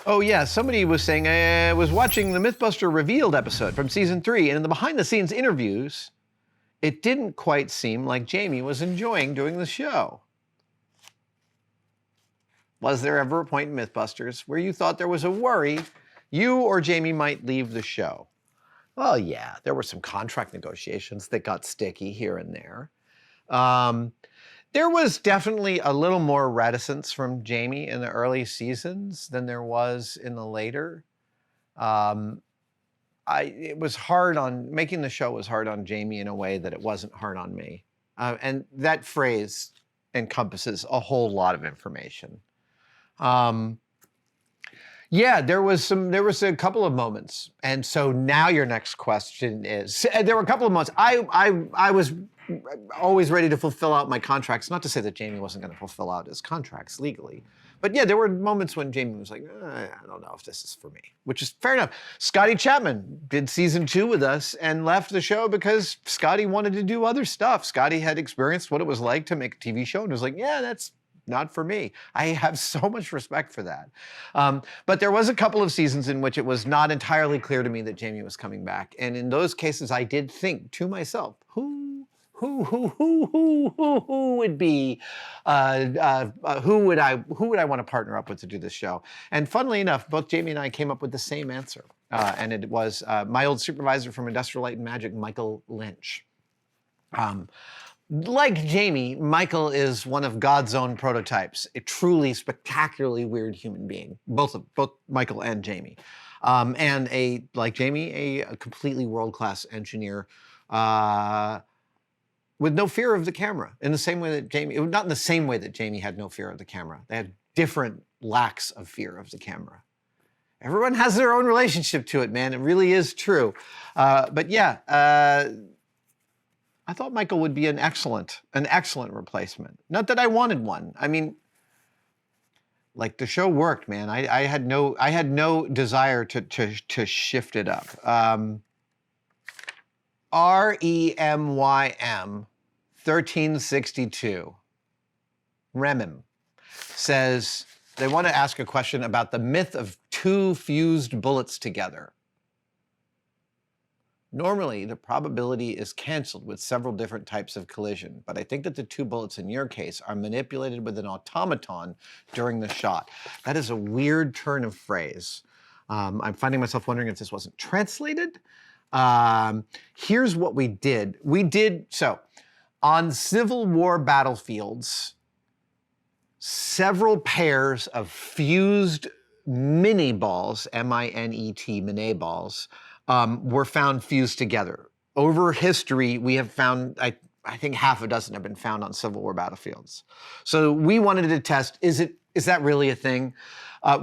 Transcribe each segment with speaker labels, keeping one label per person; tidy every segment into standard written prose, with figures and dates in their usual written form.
Speaker 1: Oh yeah, somebody was saying, I was watching the MythBuster Revealed episode from season 3, and in the behind-the-scenes interviews, it didn't quite seem like Jamie was enjoying doing the show. Was there ever a point in MythBusters where you thought there was a worry you or Jamie might leave the show? Well, yeah, there were some contract negotiations that got sticky here and there. There was definitely a little more reticence from Jamie in the early seasons than there was in the later. It was hard on, making the show was hard on Jamie in a way that it wasn't hard on me. And that phrase encompasses a whole lot of information. Yeah, there was a couple of moments. And so now your next question is, there were a couple of months. I was always ready to fulfill out my contracts. Not to say that Jamie wasn't going to fulfill out his contracts legally. But yeah, there were moments when Jamie was like, I don't know if this is for me, which is fair enough. Scotty Chapman did season 2 with us and left the show because Scotty wanted to do other stuff. Scotty had experienced what it was like to make a TV show and was like, yeah, that's not for me. I have so much respect for that. But there was a couple of seasons in which it was not entirely clear to me that Jamie was coming back. And in those cases, I did think to myself, who would be, who would I want to partner up with to do this show? And funnily enough, both Jamie and I came up with the same answer. And it was my old supervisor from Industrial Light and Magic, Michael Lynch. Like Jamie, Michael is one of God's own prototypes, a truly spectacularly weird human being, both Michael and Jamie. And like Jamie, a completely world-class engineer with no fear of the camera, in the same way that Jamie, not in the same way that Jamie had no fear of the camera. They had different lacks of fear of the camera. Everyone has their own relationship to it, man. It really is true. But yeah, I thought Michael would be an excellent replacement. Not that I wanted one. I mean, like, the show worked, man. I had no desire to shift it up. REMYM 1362 Remim says they want to ask a question about the myth of 2 fused bullets together. Normally, the probability is canceled with several different types of collision, but I think that the 2 bullets in your case are manipulated with an automaton during the shot. That is a weird turn of phrase. I'm finding myself wondering if this wasn't translated. Here's what we did. So, on Civil War battlefields, several pairs of fused mini balls, M-I-N-E-T, mini balls, were found fused together. Over history, we have found, I think half a dozen have been found on Civil War battlefields. So we wanted to test, is that really a thing?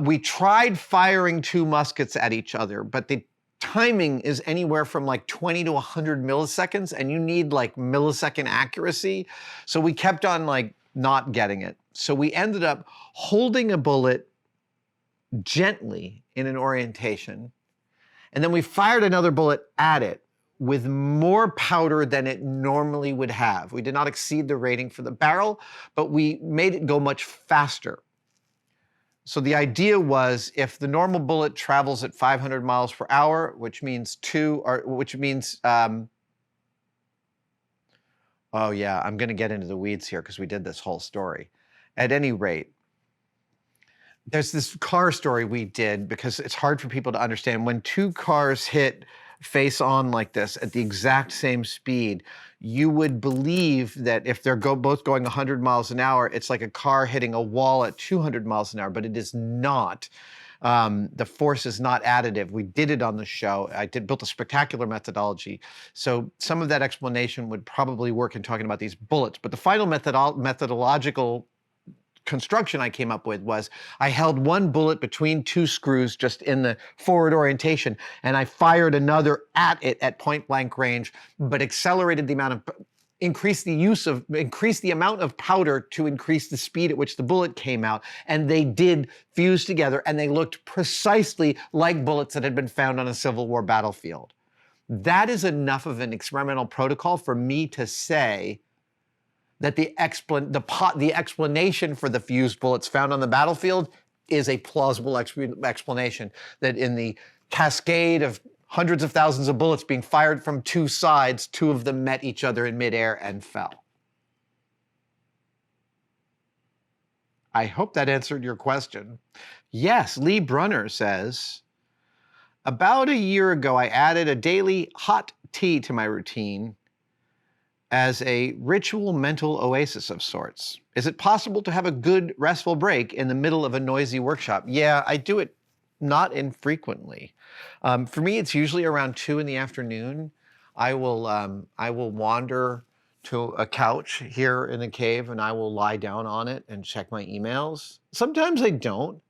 Speaker 1: We tried firing 2 muskets at each other, but the timing is anywhere from like 20 to 100 milliseconds, and you need like millisecond accuracy. So we kept on like not getting it. So we ended up holding a bullet gently in an orientation, and then we fired another bullet at it with more powder than it normally would have. We did not exceed the rating for the barrel, but we made it go much faster. So the idea was, if the normal bullet travels at 500 miles per hour, which means oh yeah, I'm gonna get into the weeds here because we did this whole story. At any rate, there's this car story we did because it's hard for people to understand. When 2 cars hit face on like this at the exact same speed, you would believe that if they're both going 100 miles an hour, it's like a car hitting a wall at 200 miles an hour, but it is not. The force is not additive. We did it on the show. Built a spectacular methodology. So some of that explanation would probably work in talking about these bullets, but the final methodological construction I came up with was, I held 1 bullet between 2 screws just in the forward orientation, and I fired another at it at point blank range, but accelerated the amount of, increased the amount of powder to increase the speed at which the bullet came out, and they did fuse together, and they looked precisely like bullets that had been found on a Civil War battlefield. That is enough of an experimental protocol for me to say that the explanation for the fused bullets found on the battlefield is a plausible explanation that in the cascade of hundreds of thousands of bullets being fired from two sides, two of them met each other in midair and fell. I hope that answered your question. Yes, Lee Brunner says, about a year ago, I added a daily hot tea to my routine as a ritual mental oasis of sorts. Is it possible to have a good restful break in the middle of a noisy workshop? Yeah, I do it not infrequently. For me, it's usually around 2 in the afternoon. I will wander to a couch here in the cave and I will lie down on it and check my emails. Sometimes I don't.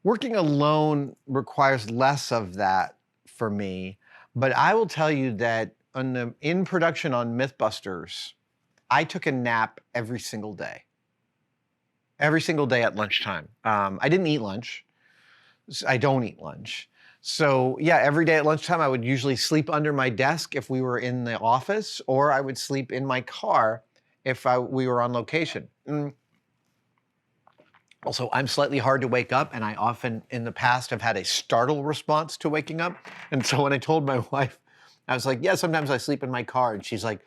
Speaker 1: Working alone requires less of that for me, but I will tell you that in production on MythBusters, I took a nap every single day. Every single day at lunchtime. I didn't eat lunch. I don't eat lunch. So yeah, every day at lunchtime, I would usually sleep under my desk if we were in the office, or I would sleep in my car if we were on location. Also, I'm slightly hard to wake up, and I often in the past have had a startle response to waking up. And so when I told my wife, I was like, yeah, sometimes I sleep in my car. And she's like,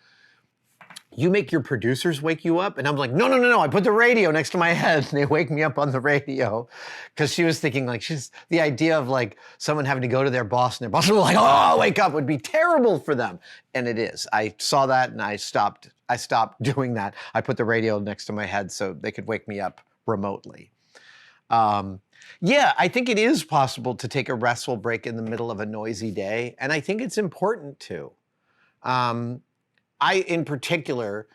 Speaker 1: you make your producers wake you up? And I'm like, no. I put the radio next to my head and they wake me up on the radio. Because she was thinking like, the idea of like someone having to go to their boss and their boss will be like, oh, wake up would be terrible for them. And it is. I saw that and I stopped doing that. I put the radio next to my head so they could wake me up remotely. Yeah, I think it is possible to take a restful break in the middle of a noisy day, and I think it's important to. I, in particular,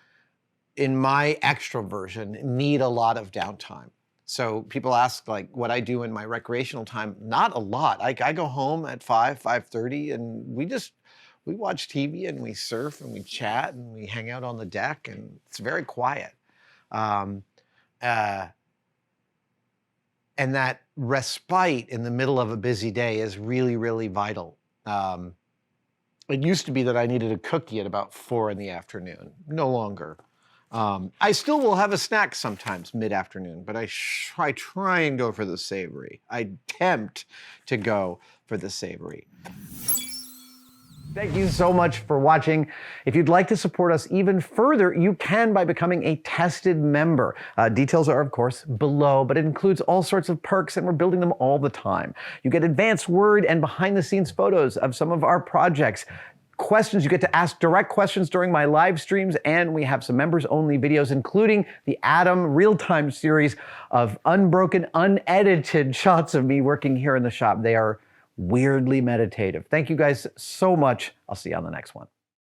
Speaker 1: in my extroversion, need a lot of downtime. So people ask like what I do in my recreational time. Not a lot. I go home at 5:30, and we watch TV and we surf and we chat and we hang out on the deck, and it's very quiet. And that respite in the middle of a busy day is really, really vital. It used to be that I needed a cookie at about 4 in the afternoon. No longer. I still will have a snack sometimes mid-afternoon, but I try and go for the savory. I tempt to go for the savory. Thank you so much for watching. If you'd like to support us even further, you can by becoming a tested member. Details are, of course, below, but it includes all sorts of perks, and we're building them all the time. You get advanced word and behind-the-scenes photos of some of our projects. Questions, you get to ask direct questions during my live streams, and we have some members-only videos, including the Adam real-time series of unbroken, unedited shots of me working here in the shop. They are weirdly meditative. Thank you guys so much. I'll see you on the next one.